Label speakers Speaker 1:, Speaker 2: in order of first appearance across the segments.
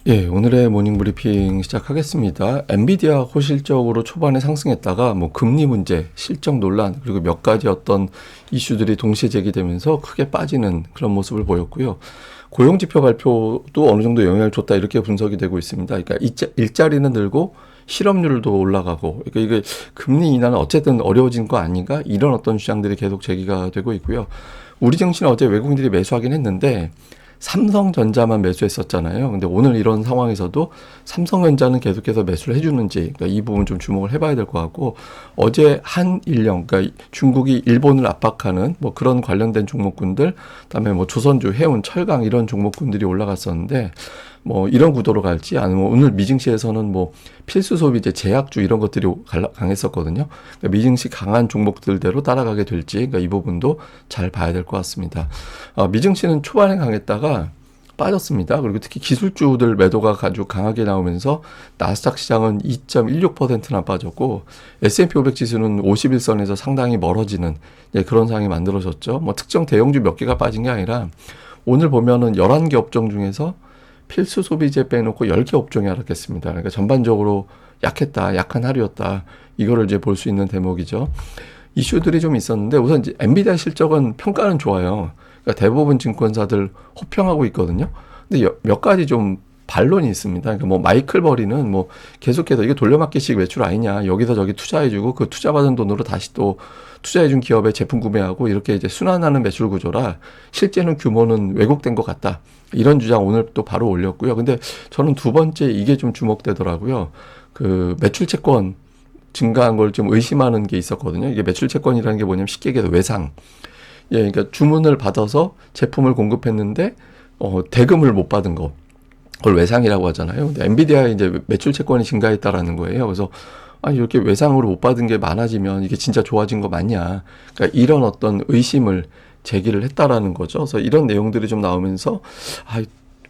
Speaker 1: 예, 오늘의 모닝 브리핑 시작하겠습니다. 엔비디아 호실적으로 초반에 상승했다가 금리 문제, 실적 논란, 그리고 몇 가지 어떤 이슈들이 동시에 제기되면서 크게 빠지는 그런 모습을 보였고요. 고용지표 발표도 어느 정도 영향을 줬다 이렇게 분석이 되고 있습니다. 그러니까 일자리는 늘고 실업률도 올라가고, 그러니까 이게 금리 인하는 어쨌든 어려워진 거 아닌가? 이런 어떤 주장들이 계속 제기가 되고 있고요. 우리 증시는 어제 외국인들이 매수하긴 했는데 삼성전자만 매수했었잖아요. 근데 오늘 이런 상황에서도 삼성전자는 계속해서 매수를 해주는지, 그러니까 이 부분 좀 주목을 해봐야 될 것 같고, 어제 한일령, 그러니까 중국이 일본을 압박하는 그런 관련된 종목군들, 그다음에 조선주, 해운, 철강 이런 종목군들이 올라갔었는데, 이런 구도로 갈지, 아니면 오늘 미증시에서는 필수 소비재, 제약주 이런 것들이 강했었거든요. 그러니까 미증시 강한 종목들대로 따라가게 될지, 그러니까 이 부분도 잘 봐야 될 것 같습니다. 미증시는 초반에 강했다가 빠졌습니다. 그리고 특히 기술주들 매도가 아주 강하게 나오면서 나스닥 시장은 2.16%나 빠졌고 S&P 500 지수는 51선에서 상당히 멀어지는 그런 상황이 만들어졌죠. 특정 대형주 몇 개가 빠진 게 아니라 오늘 보면은 11개 업종 중에서 필수 소비재 빼놓고 10개 업종이 하락했습니다. 그러니까 전반적으로 약했다, 약한 하루였다. 이거를 이제 볼 수 있는 대목이죠. 이슈들이 좀 있었는데 우선 이제 엔비디아 실적은 평가는 좋아요. 그러니까 대부분 증권사들 호평하고 있거든요. 근데 몇 가지 좀 반론이 있습니다. 그러니까 마이클 버리는 계속해서 이게 돌려막기식 매출 아니냐. 여기서 저기 투자해주고 그 투자받은 돈으로 다시 또 투자해준 기업에 제품 구매하고 이렇게 이제 순환하는 매출 구조라 실제는 규모는 왜곡된 것 같다. 이런 주장 오늘 또 바로 올렸고요. 근데 저는 두 번째 이게 좀 주목되더라고요. 그 매출 채권 증가한 걸 좀 의심하는 게 있었거든요. 이게 매출 채권이라는 게 뭐냐면 쉽게 얘기해서 외상. 예, 그러니까 주문을 받아서 제품을 공급했는데 대금을 못 받은 거. 그걸 외상이라고 하잖아요. 근데 엔비디아의 이제 매출 채권이 증가했다라는 거예요. 그래서 이렇게 외상으로 못 받은 게 많아지면 이게 진짜 좋아진 거 맞냐. 그러니까 이런 어떤 의심을 제기를 했다라는 거죠. 그래서 이런 내용들이 좀 나오면서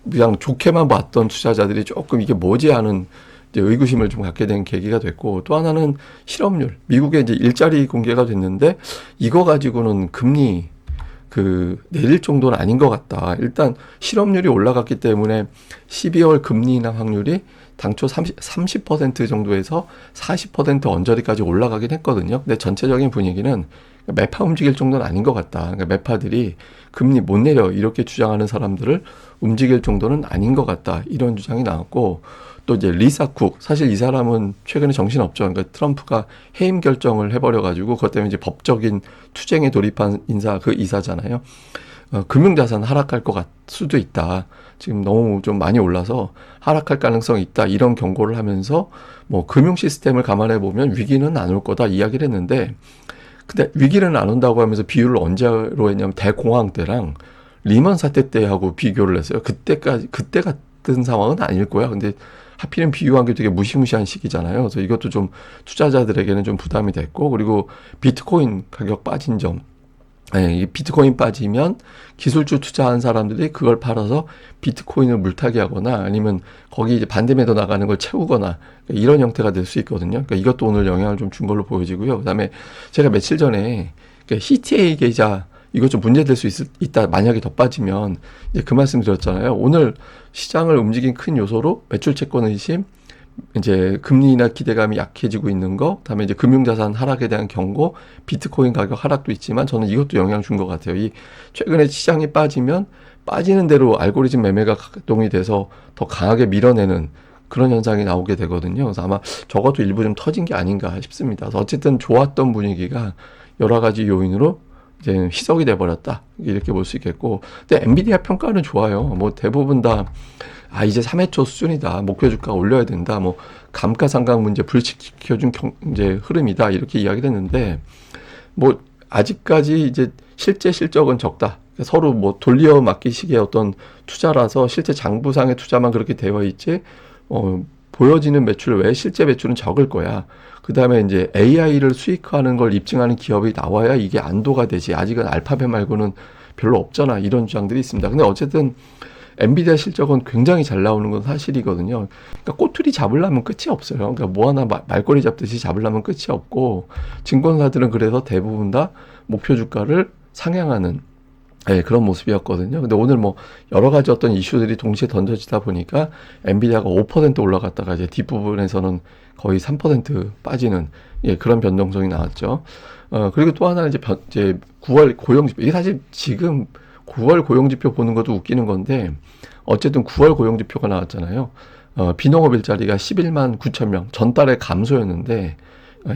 Speaker 1: 그냥 좋게만 봤던 투자자들이 조금 이게 뭐지 하는 이제 의구심을 좀 갖게 된 계기가 됐고, 또 하나는 실업률. 미국에 이제 일자리 공개가 됐는데 이거 가지고는 금리 내릴 정도는 아닌 것 같다. 일단 실업률이 올라갔기 때문에 12월 금리 인하 확률이 당초 30% 정도에서 40% 언저리까지 올라가긴 했거든요. 근데 전체적인 분위기는 매파 움직일 정도는 아닌 것 같다. 그러니까 매파들이 금리 못 내려 이렇게 주장하는 사람들을 움직일 정도는 아닌 것 같다. 이런 주장이 나왔고, 또 이제 리사 쿡, 사실 이 사람은 최근에 정신없죠. 그러니까 트럼프가 해임 결정을 해버려가지고 그것 때문에 이제 법적인 투쟁에 돌입한 그 이사잖아요. 금융자산 하락할 것 수도 있다. 지금 너무 좀 많이 올라서 하락할 가능성이 있다. 이런 경고를 하면서 금융 시스템을 감안해 보면 위기는 안 올 거다 이야기를 했는데, 근데 위기는 안 온다고 하면서 비유를 언제로 했냐면 대공황 때랑 리먼 사태 때하고 비교를 했어요. 그때 같은 상황은 아닐 거야. 근데 하필은 비유한 게 되게 무시무시한 시기잖아요. 그래서 이것도 좀 투자자들에게는 좀 부담이 됐고, 그리고 비트코인 가격 빠진 점. 이 비트코인 빠지면 기술주 투자한 사람들이 그걸 팔아서 비트코인을 물타기 하거나 아니면 거기 이제 반대매도 나가는 걸 채우거나 이런 형태가 될 수 있거든요. 그러니까 이것도 오늘 영향을 좀 준 걸로 보여지고요. 그다음에 제가 며칠 전에 CTA 계좌 이거 좀 문제될 수 있다. 만약에 더 빠지면 이제 그 말씀 드렸잖아요. 오늘 시장을 움직인 큰 요소로 매출 채권 의심, 이제 금리 인하 기대감이 약해지고 있는 거, 그다음에 이제 금융자산 하락에 대한 경고, 비트코인 가격 하락도 있지만 저는 이것도 영향 준 것 같아요. 이 최근에 시장이 빠지면 빠지는 대로 알고리즘 매매가 가동이 돼서 더 강하게 밀어내는 그런 현상이 나오게 되거든요. 그래서 아마 저것도 일부 좀 터진 게 아닌가 싶습니다. 그래서 어쨌든 좋았던 분위기가 여러 가지 요인으로 이제 희석이 돼버렸다. 이렇게 볼 수 있겠고, 근데 엔비디아 평가는 좋아요. 대부분 다 이제 3회 초 수준이다. 목표 주가 올려야 된다. 감가상각 문제 불식시켜준 이제 흐름이다. 이렇게 이야기를 했는데, 아직까지 이제 실제 실적은 적다. 서로 돌려 맡기식의 어떤 투자라서 실제 장부상의 투자만 그렇게 되어 있지, 보여지는 매출 외에 실제 매출은 적을 거야. 그 다음에 이제 AI를 수익화하는 걸 입증하는 기업이 나와야 이게 안도가 되지. 아직은 알파벳 말고는 별로 없잖아. 이런 주장들이 있습니다. 근데 어쨌든 엔비디아 실적은 굉장히 잘 나오는 건 사실이거든요. 그러니까 꼬투리 잡으려면 끝이 없어요. 그러니까 하나 말꼬리 잡듯이 잡으려면 끝이 없고, 증권사들은 그래서 대부분 다 목표 주가를 상향하는 네, 그런 모습이었거든요. 근데 오늘 뭐 여러 가지 어떤 이슈들이 동시에 던져지다 보니까 엔비디아가 5% 올라갔다가 이제 뒷부분에서는 거의 3% 빠지는 예, 그런 변동성이 나왔죠. 그리고 또 하나는 이제 9월 고용지표. 이게 사실 지금 9월 고용지표 보는 것도 웃기는 건데 어쨌든 9월 고용지표가 나왔잖아요. 비농업 일자리가 11만 9천 명. 전달에 감소였는데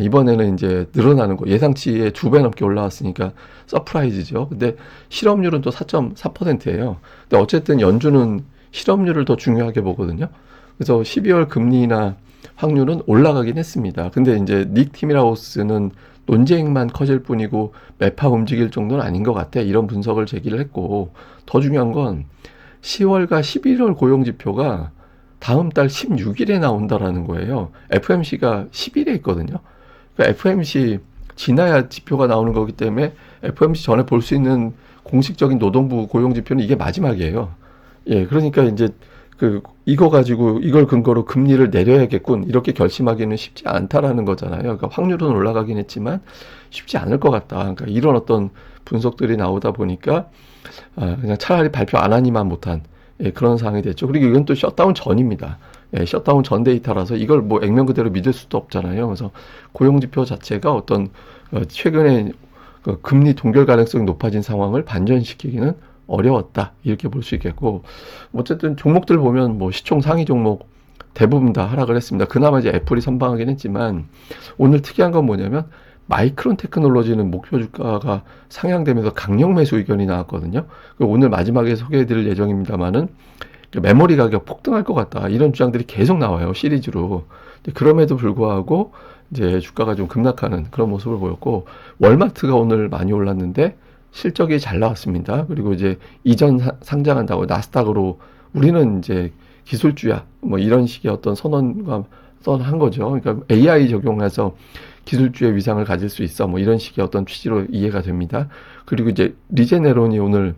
Speaker 1: 이번에는 이제 늘어나는 거 예상치의 2배 넘게 올라왔으니까 서프라이즈죠. 근데 실업률은 또 4.4%예요. 근데 어쨌든 연준은 실업률을 더 중요하게 보거든요. 그래서 12월 금리나 확률은 올라가긴 했습니다. 근데 이제 닉 티밀하우스는 논쟁만 커질 뿐이고 매파 움직일 정도는 아닌 것 같아. 이런 분석을 제기를 했고 더 중요한 건 10월과 11월 고용지표가 다음 달 16일에 나온다라는 거예요. FMC가 10일에 있거든요. 그러니까 FMC 지나야 지표가 나오는 거기 때문에 FMC 전에 볼 수 있는 공식적인 노동부 고용지표는 이게 마지막이에요. 예, 그러니까 이제 이거 가지고 이걸 근거로 금리를 내려야겠군 이렇게 결심하기는 쉽지 않다라는 거잖아요. 그러니까 확률은 올라가긴 했지만 쉽지 않을 것 같다. 그러니까 이런 어떤 분석들이 나오다 보니까 그냥 차라리 발표 안 하니만 못한 예, 그런 상황이 됐죠. 그리고 이건 또 셧다운 전입니다. 예, 셧다운 전 데이터라서 이걸 뭐 액면 그대로 믿을 수도 없잖아요. 그래서 고용지표 자체가 어떤 최근에 금리 동결 가능성이 높아진 상황을 반전시키기는 어려웠다. 이렇게 볼 수 있겠고 어쨌든 종목들 보면 뭐 시총 상위 종목 대부분 다 하락을 했습니다. 그나마 이제 애플이 선방하긴 했지만 오늘 특이한 건 뭐냐면 마이크론 테크놀로지는 목표 주가가 상향되면서 강력 매수 의견이 나왔거든요. 오늘 마지막에 소개해드릴 예정입니다만은 메모리 가격 폭등할 것 같다. 이런 주장들이 계속 나와요. 시리즈로. 그럼에도 불구하고 이제 주가가 좀 급락하는 그런 모습을 보였고 월마트가 오늘 많이 올랐는데 실적이 잘 나왔습니다. 그리고 이제 이전 상장한다고 나스닥으로 우리는 이제 기술주야 뭐 이런 식의 어떤 선언한 거죠. 그러니까 AI 적용해서 기술주의 위상을 가질 수 있어 뭐 이런 식의 어떤 취지로 이해가 됩니다. 그리고 이제 리제네론이 오늘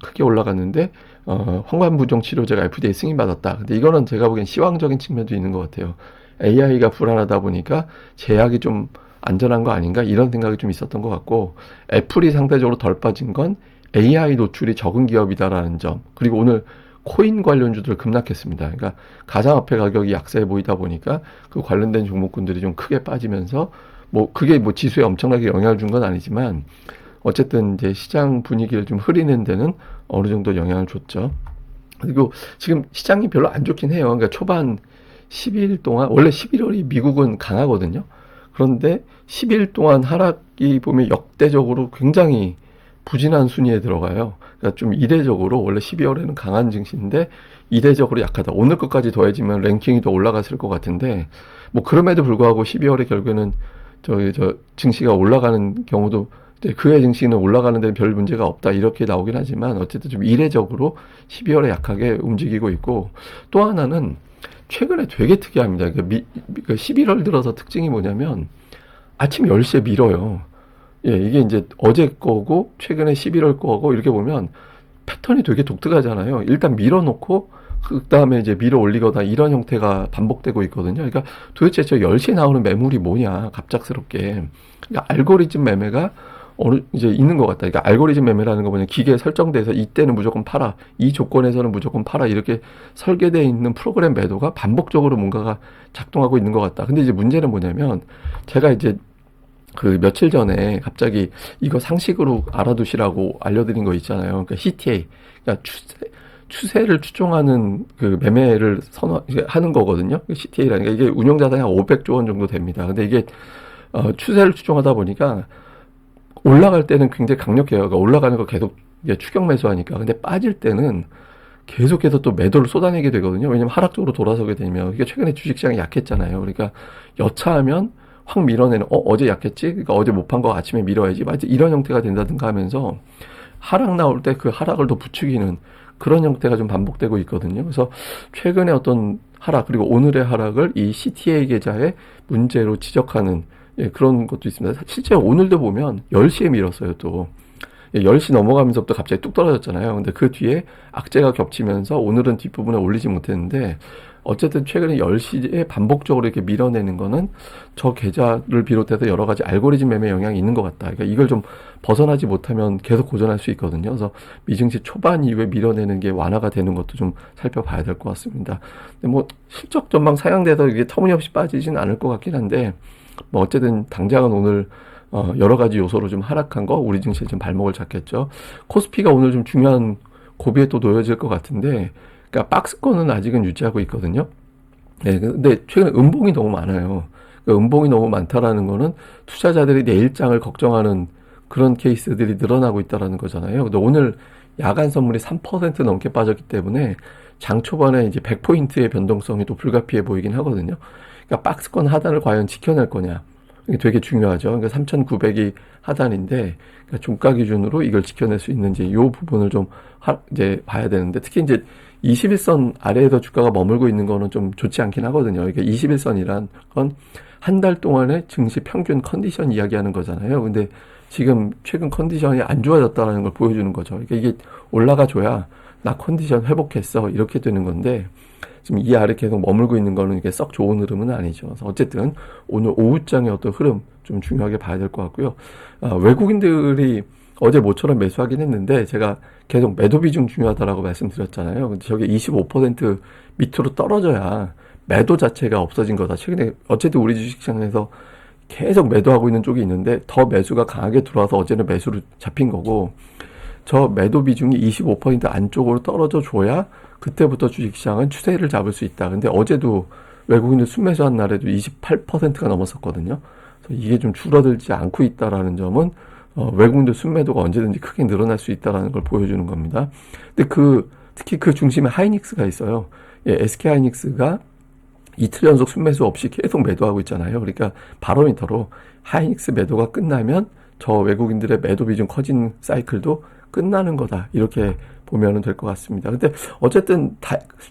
Speaker 1: 크게 올라갔는데 황반부종 치료제가 FDA 승인받았다. 근데 이거는 제가 보기엔 시황적인 측면도 있는 것 같아요. AI가 불안하다 보니까 제약이 좀 안전한 거 아닌가 이런 생각이 좀 있었던 것 같고 애플이 상대적으로 덜 빠진 건 AI 노출이 적은 기업이다라는 점 그리고 오늘 코인 관련주들 급락했습니다. 그러니까 가상화폐 가격이 약세해 보이다 보니까 그 관련된 종목군들이 좀 크게 빠지면서 뭐 그게 뭐 지수에 엄청나게 영향을 준 건 아니지만 어쨌든 이제 시장 분위기를 좀 흐리는 데는 어느 정도 영향을 줬죠. 그리고 지금 시장이 별로 안 좋긴 해요. 그러니까 초반 10일 동안 원래 11월이 미국은 강하거든요. 그런데 10일 동안 하락이 보면 역대적으로 굉장히 부진한 순위에 들어가요. 그러니까 좀 이례적으로 원래 12월에는 강한 증시인데 이례적으로 약하다. 오늘 것까지 더해지면 랭킹이 더 올라갔을 것 같은데 뭐 그럼에도 불구하고 12월에 결국에는 증시가 올라가는 경우도 그해 증시는 올라가는 데는 별 문제가 없다 이렇게 나오긴 하지만 어쨌든 좀 이례적으로 12월에 약하게 움직이고 있고 또 하나는 최근에 되게 특이합니다. 그러니까 11월 들어서 특징이 뭐냐면 아침 10시에 밀어요. 예, 이게 이제 어제 거고 최근에 11월 거고 이렇게 보면 패턴이 되게 독특하잖아요. 일단 밀어놓고 그 다음에 이제 밀어 올리거나 이런 형태가 반복되고 있거든요. 그러니까 도대체 저 10시에 나오는 매물이 뭐냐 갑작스럽게. 그러니까 알고리즘 매매가 이제 있는 것 같다. 그러니까 알고리즘 매매라는 거 뭐냐 기계에 설정돼서 이때는 무조건 팔아, 이 조건에서는 무조건 팔아 이렇게 설계되어 있는 프로그램 매도가 반복적으로 뭔가가 작동하고 있는 것 같다. 근데 이제 문제는 뭐냐면 제가 이제 그 며칠 전에 갑자기 이거 상식으로 알아두시라고 알려드린 거 있잖아요. 그러니까 CTA, 그러니까 추세를 추종하는 그 매매를 하는 거거든요. CTA라니까 이게 운용 자산이 한 500조 원 정도 됩니다. 근데 이게 추세를 추종하다 보니까 올라갈 때는 굉장히 강력해요. 그러니까 올라가는 거 계속 추격 매수하니까. 근데 빠질 때는 계속해서 또 매도를 쏟아내게 되거든요. 왜냐면 하락적으로 돌아서게 되면 이게 최근에 주식시장이 약했잖아요. 그러니까 여차하면 확 밀어내는 어제 약했지? 그러니까 어제 못 판 거 아침에 밀어야지. 이런 형태가 된다든가 하면서 하락 나올 때 그 하락을 더 부추기는 그런 형태가 좀 반복되고 있거든요. 그래서 최근에 어떤 하락 그리고 오늘의 하락을 이 CTA 계좌의 문제로 지적하는 예, 그런 것도 있습니다. 실제 오늘도 보면 10시에 밀었어요, 또. 10시 넘어가면서부터 갑자기 뚝 떨어졌잖아요. 근데 그 뒤에 악재가 겹치면서 오늘은 뒷부분에 올리지 못했는데 어쨌든 최근에 10시에 반복적으로 이렇게 밀어내는 거는 저 계좌를 비롯해서 여러 가지 알고리즘 매매 영향이 있는 것 같다. 그러니까 이걸 좀 벗어나지 못하면 계속 고전할 수 있거든요. 그래서 미증시 초반 이후에 밀어내는 게 완화가 되는 것도 좀 살펴봐야 될 것 같습니다. 근데 뭐 실적 전망 상향돼서 이게 터무니없이 빠지진 않을 것 같긴 한데 뭐 어쨌든 당장은 오늘 여러 가지 요소로 좀 하락한 거 우리 증시에 좀 발목을 잡겠죠. 코스피가 오늘 좀 중요한 고비에 또 놓여질 것 같은데 그러니까 박스권은 아직은 유지하고 있거든요. 네, 근데 최근에 음봉이 너무 많아요. 그러니까 음봉이 너무 많다라는 거는 투자자들이 내일장을 걱정하는 그런 케이스들이 늘어나고 있다라는 거잖아요. 근데 오늘 야간 선물이 3% 넘게 빠졌기 때문에 장 초반에 이제 100포인트의 변동성이 또 불가피해 보이긴 하거든요. 그러니까 박스권 하단을 과연 지켜낼 거냐. 이게 되게 중요하죠. 그러니까 3,900이 하단인데, 그러니까 종가 기준으로 이걸 지켜낼 수 있는지, 이 부분을 좀, 이제 봐야 되는데, 특히 이제 21선 아래에서 주가가 머물고 있는 거는 좀 좋지 않긴 하거든요. 그러니까 21선이란 건 한 달 동안의 증시 평균 컨디션 이야기하는 거잖아요. 근데 지금 최근 컨디션이 안 좋아졌다는 걸 보여주는 거죠. 그러니까 이게 올라가줘야 나 컨디션 회복했어. 이렇게 되는 건데, 지금 이 아래 계속 머물고 있는 거는 이게 썩 좋은 흐름은 아니죠. 그래서 어쨌든 오늘 오후장의 어떤 흐름 좀 중요하게 봐야 될 것 같고요. 외국인들이 어제 모처럼 매수하긴 했는데 제가 계속 매도 비중 중요하다라고 말씀드렸잖아요. 근데 저게 25% 밑으로 떨어져야 매도 자체가 없어진 거다. 최근에 어쨌든 우리 주식시장에서 계속 매도하고 있는 쪽이 있는데 더 매수가 강하게 들어와서 어제는 매수로 잡힌 거고 저 매도 비중이 25% 안쪽으로 떨어져 줘야 그때부터 주식시장은 추세를 잡을 수 있다. 근데 어제도 외국인들 순매수한 날에도 28%가 넘었었거든요. 그래서 이게 좀 줄어들지 않고 있다라는 점은 외국인들 순매도가 언제든지 크게 늘어날 수 있다라는 걸 보여주는 겁니다. 근데 특히 그 중심에 하이닉스가 있어요. 예, SK 하이닉스가 이틀 연속 순매수 없이 계속 매도하고 있잖아요. 그러니까 바로미터로 하이닉스 매도가 끝나면 저 외국인들의 매도 비중 커진 사이클도 끝나는 거다. 이렇게 보면 될 것 같습니다. 근데 어쨌든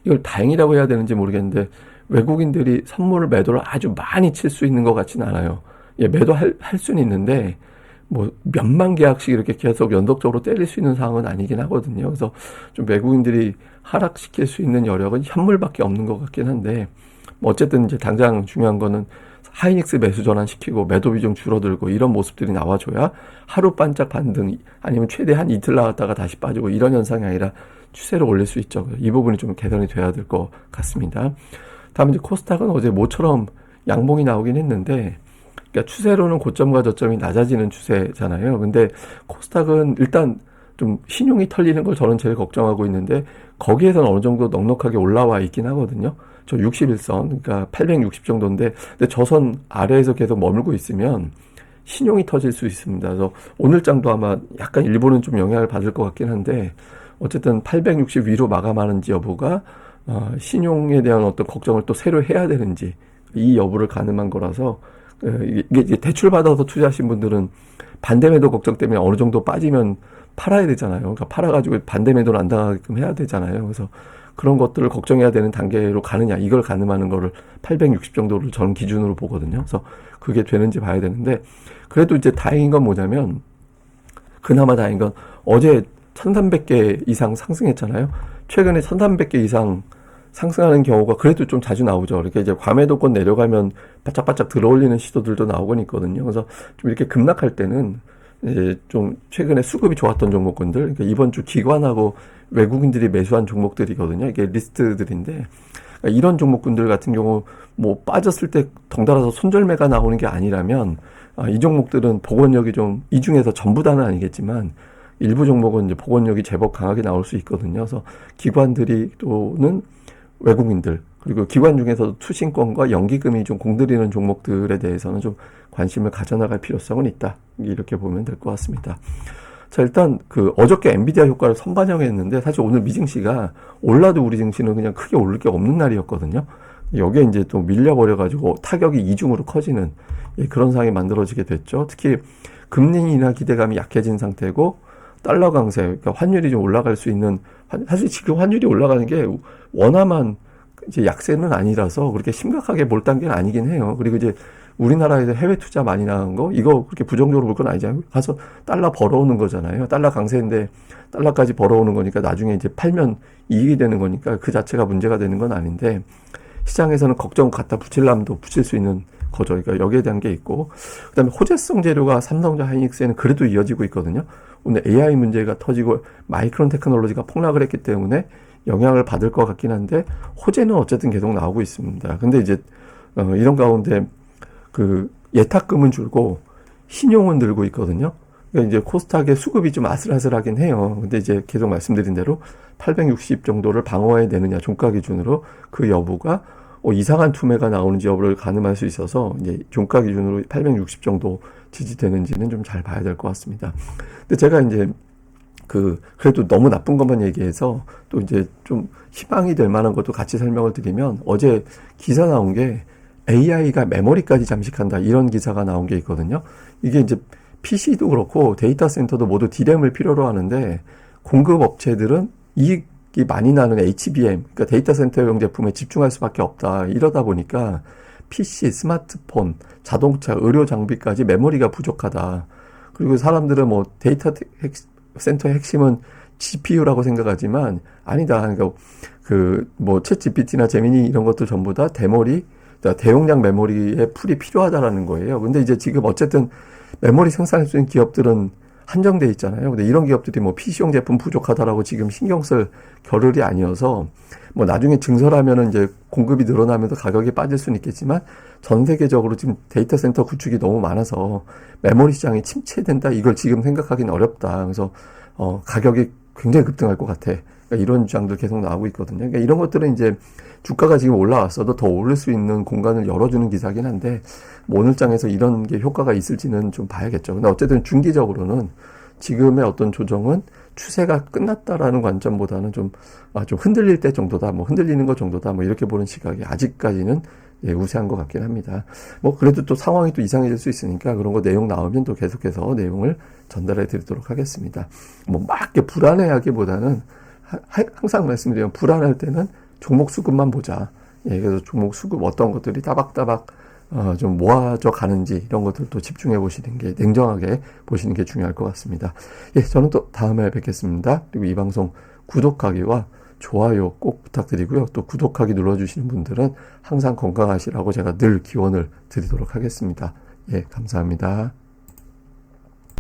Speaker 1: 이걸 다행이라고 해야 되는지 모르겠는데 외국인들이 선물 매도를 아주 많이 칠 수 있는 것 같지는 않아요. 예, 매도할 수는 있는데 뭐 몇만 계약씩 이렇게 계속 연속적으로 때릴 수 있는 상황은 아니긴 하거든요. 그래서 좀 외국인들이 하락시킬 수 있는 여력은 현물밖에 없는 것 같긴 한데 뭐 어쨌든 이제 당장 중요한 거는 하이닉스 매수 전환시키고 매도 비중 줄어들고 이런 모습들이 나와줘야 하루 반짝 반등 아니면 최대 한 이틀 나왔다가 다시 빠지고 이런 현상이 아니라 추세를 올릴 수 있죠. 이 부분이 좀 개선이 돼야 될 것 같습니다. 다음 이제 코스닥은 어제 모처럼 양봉이 나오긴 했는데 그러니까 추세로는 고점과 저점이 낮아지는 추세잖아요. 근데 코스닥은 일단 좀 신용이 털리는 걸 저는 제일 걱정하고 있는데 거기에서는 어느 정도 넉넉하게 올라와 있긴 하거든요. 저 61선, 그러니까 860 정도인데, 근데 저 선 아래에서 계속 머물고 있으면 신용이 터질 수 있습니다. 그래서 오늘 장도 아마 약간 일부는 좀 영향을 받을 것 같긴 한데, 어쨌든 860 위로 마감하는지 여부가 신용에 대한 어떤 걱정을 또 새로 해야 되는지 이 여부를 가늠한 거라서 이게 대출 받아서 투자하신 분들은 반대 매도 걱정 때문에 어느 정도 빠지면 팔아야 되잖아요. 그러니까 팔아가지고 반대 매도를 안 당하게끔 해야 되잖아요. 그래서 그런 것들을 걱정해야 되는 단계로 가느냐 이걸 가늠하는 거를 860 정도를 저는 기준으로 보거든요. 그래서 그게 되는지 봐야 되는데 그래도 이제 다행인 건 뭐냐면 그나마 다행인 건 어제 1300개 이상 상승했잖아요. 최근에 1300개 이상 상승하는 경우가 그래도 좀 자주 나오죠. 이렇게 이제 과매도권 내려가면 바짝바짝 들어올리는 시도들도 나오곤 있거든요. 그래서 좀 이렇게 급락할 때는 이제 좀 최근에 수급이 좋았던 종목군들, 그러니까 이번 주 기관하고 외국인들이 매수한 종목들이거든요. 이게 리스트들인데 그러니까 이런 종목군들 같은 경우 뭐 빠졌을 때 덩달아서 손절매가 나오는 게 아니라면 이 종목들은 복원력이 좀 이 중에서 전부 다는 아니겠지만 일부 종목은 이제 복원력이 제법 강하게 나올 수 있거든요. 그래서 기관들이 또는 외국인들 그리고 기관 중에서도 투신권과 연기금이 좀 공들이는 종목들에 대해서는 좀 관심을 가져나갈 필요성은 있다. 이렇게 보면 될 것 같습니다. 자, 일단 어저께 엔비디아 효과를 선반영했는데 사실 오늘 미증시가 올라도 우리 증시는 그냥 크게 오를 게 없는 날이었거든요. 여기에 이제 또 밀려버려가지고 타격이 이중으로 커지는 그런 상황이 만들어지게 됐죠. 특히 금리 인하 기대감이 약해진 상태고 달러 강세, 그러니까 환율이 좀 올라갈 수 있는 사실 지금 환율이 올라가는 게 원화만 이제 약세는 아니라서 그렇게 심각하게 볼 단계는 아니긴 해요. 그리고 이제 우리나라에서 해외 투자 많이 나간 거 이거 그렇게 부정적으로 볼 건 아니잖아요. 가서 달러 벌어오는 거잖아요. 달러 강세인데 달러까지 벌어오는 거니까 나중에 이제 팔면 이익이 되는 거니까 그 자체가 문제가 되는 건 아닌데 시장에서는 걱정 갖다 붙이려면 또 붙일 수 있는 거죠. 그러니까 여기에 대한 게 있고 그다음에 호재성 재료가 삼성전자 하이닉스에는 그래도 이어지고 있거든요. 오늘 AI 문제가 터지고 마이크론 테크놀로지가 폭락을 했기 때문에 영향을 받을 것 같긴 한데 호재는 어쨌든 계속 나오고 있습니다. 근데 이제 이런 가운데 그 예탁금은 줄고 신용은 늘고 있거든요. 그러니까 이제 코스닥의 수급이 좀 아슬아슬하긴 해요. 근데 이제 계속 말씀드린 대로 860 정도를 방어해야 되느냐 종가 기준으로 그 여부가 이상한 투매가 나오는지 여부를 가늠할 수 있어서 이제 종가 기준으로 860 정도 지지되는지는 좀 잘 봐야 될 것 같습니다. 근데 제가 이제 그래도 너무 나쁜 것만 얘기해서 또 이제 좀 희망이 될 만한 것도 같이 설명을 드리면 어제 기사 나온 게 AI가 메모리까지 잠식한다 이런 기사가 나온 게 있거든요. 이게 이제 PC도 그렇고 데이터 센터도 모두 D램을 필요로 하는데 공급 업체들은 이익이 많이 나는 HBM, 그러니까 데이터 센터용 제품에 집중할 수밖에 없다. 이러다 보니까 PC, 스마트폰, 자동차, 의료 장비까지 메모리가 부족하다. 그리고 사람들은 뭐 데이터 센터의 핵심은 GPU라고 생각하지만 아니다. 그러니까 뭐 챗GPT나 제미니 이런 것도 전부 다 대용량 메모리의 풀이 필요하다라는 거예요. 근데 이제 지금 어쨌든 메모리 생산할 수 있는 기업들은 한정돼 있잖아요. 근데 이런 기업들이 뭐 PC용 제품 부족하다라고 지금 신경 쓸 겨를이 아니어서 뭐 나중에 증설하면은 이제 공급이 늘어나면서 가격이 빠질 수는 있겠지만 전 세계적으로 지금 데이터 센터 구축이 너무 많아서 메모리 시장이 침체된다 이걸 지금 생각하기는 어렵다. 그래서 가격이 굉장히 급등할 것 같아. 그러니까 이런 주장들 계속 나오고 있거든요. 그러니까 이런 것들은 이제 주가가 지금 올라왔어도 더 오를 수 있는 공간을 열어주는 기사긴 한데 뭐 오늘 장에서 이런 게 효과가 있을지는 좀 봐야겠죠. 근데 어쨌든 중기적으로는 지금의 어떤 조정은 추세가 끝났다라는 관점보다는 좀 흔들릴 때 정도다, 뭐 흔들리는 것 정도다, 뭐 이렇게 보는 시각이 아직까지는 우세한 것 같긴 합니다. 뭐 그래도 또 상황이 또 이상해질 수 있으니까 그런 거 내용 나오면 또 계속해서 내용을 전달해 드리도록 하겠습니다. 뭐 막 이렇게 불안해하기보다는 항상 말씀드리면 불안할 때는 종목 수급만 보자. 그래서 종목 수급 어떤 것들이 따박따박 좀 모아져 가는지 이런 것들도 집중해 보시는 게 냉정하게 보시는 게 중요할 것 같습니다. 저는 또 다음에 뵙겠습니다. 그리고 이 방송 구독하기와 좋아요 꼭 부탁드리고요. 또 구독하기 눌러주시는 분들은 항상 건강하시라고 제가 늘 기원을 드리도록 하겠습니다. 감사합니다.